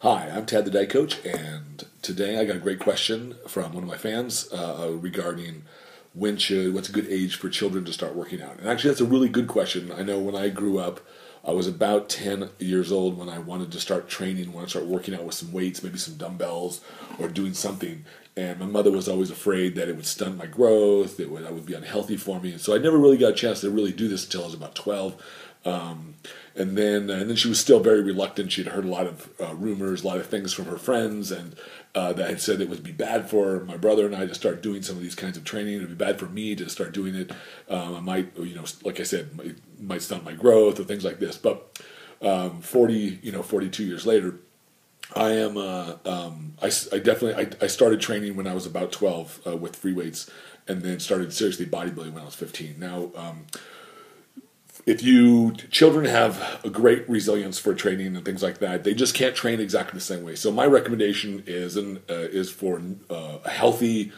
Hi, I'm Tad the Diet Coach, and today I got a great question from one of my fans regarding what's a good age for children to start working out. And actually, that's a really good question. I know when I grew up, I was about 10 years old when I wanted to start training, wanted to start working out with some weights, maybe some dumbbells, or doing something. And my mother was always afraid that it would stunt my growth, I would be unhealthy for me. And so I never really got a chance to really do this until I was about 12. And then she was still very reluctant. She'd heard a lot of rumors, a lot of things from her friends, and that had said it would be bad for my brother and I to start doing some of these kinds of training. It would be bad for me to start doing it. I might, like I said, it might stunt my growth or things like this. But 42 years later, I am. I started training when I was about 12 with free weights, and then started seriously bodybuilding when I was 15. Now. Children have a great resilience for training and things like that. They just can't train exactly the same way. So my recommendation is for a healthy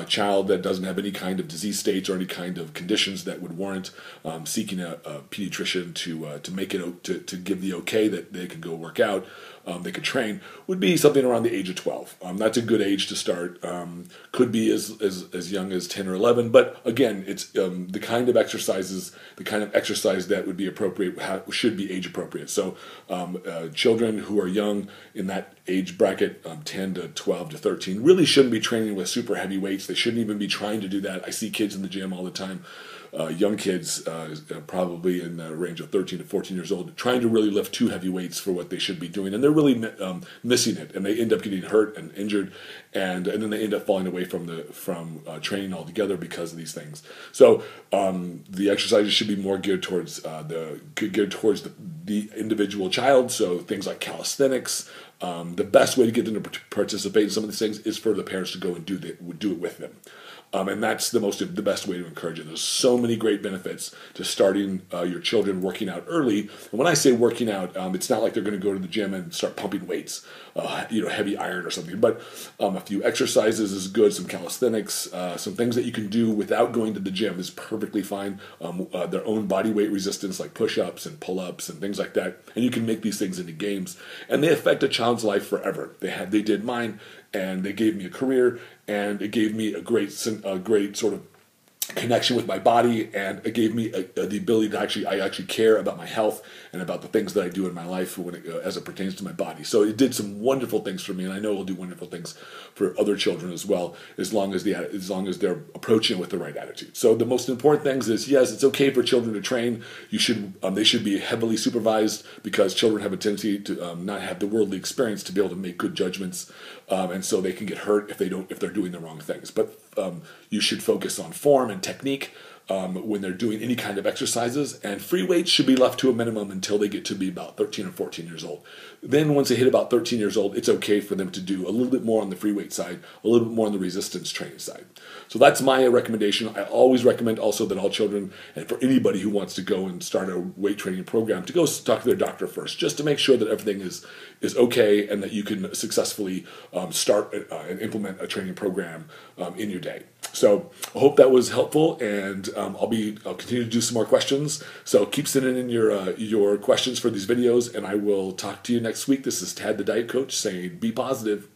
child that doesn't have any kind of disease states or any kind of conditions that would warrant seeking a pediatrician to make it to give the okay that they can go work out. They could train would be something around the age of 12. That's a good age to start. Could be as young as 10 or 11, but again, it's the kind of exercise that would be appropriate should be age appropriate. So children who are young in that age bracket, 10 to 12 to 13, really shouldn't be training with super heavy weights. They shouldn't even be trying to do that. I see kids in the gym all the time. Young kids, probably in the range of 13 to 14 years old, trying to really lift too heavy weights for what they should be doing, and they're really missing it, and they end up getting hurt and injured, and then they end up falling away from training altogether because of these things. So the exercises should be more geared towards the individual child. So things like calisthenics. The best way to get them to participate in some of these things is for the parents to go and do it with them. And that's the best way to encourage it. There's so many great benefits to starting your children working out early. And when I say working out, it's not like they're going to go to the gym and start pumping weights, heavy iron or something. But a few exercises is good. Some calisthenics, some things that you can do without going to the gym is perfectly fine. Their own body weight resistance, like push-ups and pull-ups and things like that. And you can make these things into games, and they affect a child's life forever. They did mine, and they gave me a career, and it gave me a great sort of connection with my body, and it gave me the ability to actually care about my health and about the things that I do in my life as it pertains to my body. So it did some wonderful things for me, and I know it'll do wonderful things for other children as well, as long as they're approaching it with the right attitude. So the most important things is, yes, it's okay for children to train. They should be heavily supervised, because children have a tendency to not have the worldly experience to be able to make good judgments, and so they can get hurt if they're doing the wrong things. But you should focus on form and technique when they're doing any kind of exercises, and free weights should be left to a minimum until they get to be about 13 or 14 years old. Then once they hit about 13 years old, it's okay for them to do a little bit more on the free weight side, a little bit more on the resistance training side. So that's my recommendation. I always recommend also that all children, and for anybody who wants to go and start a weight training program, to go talk to their doctor first, just to make sure that everything is okay, and that you can successfully start and implement a training program in your day. So I hope that was helpful, and I'll continue to do some more questions. So keep sending in your questions for these videos, and I will talk to you next week. This is Tad the Diet Coach saying, be positive.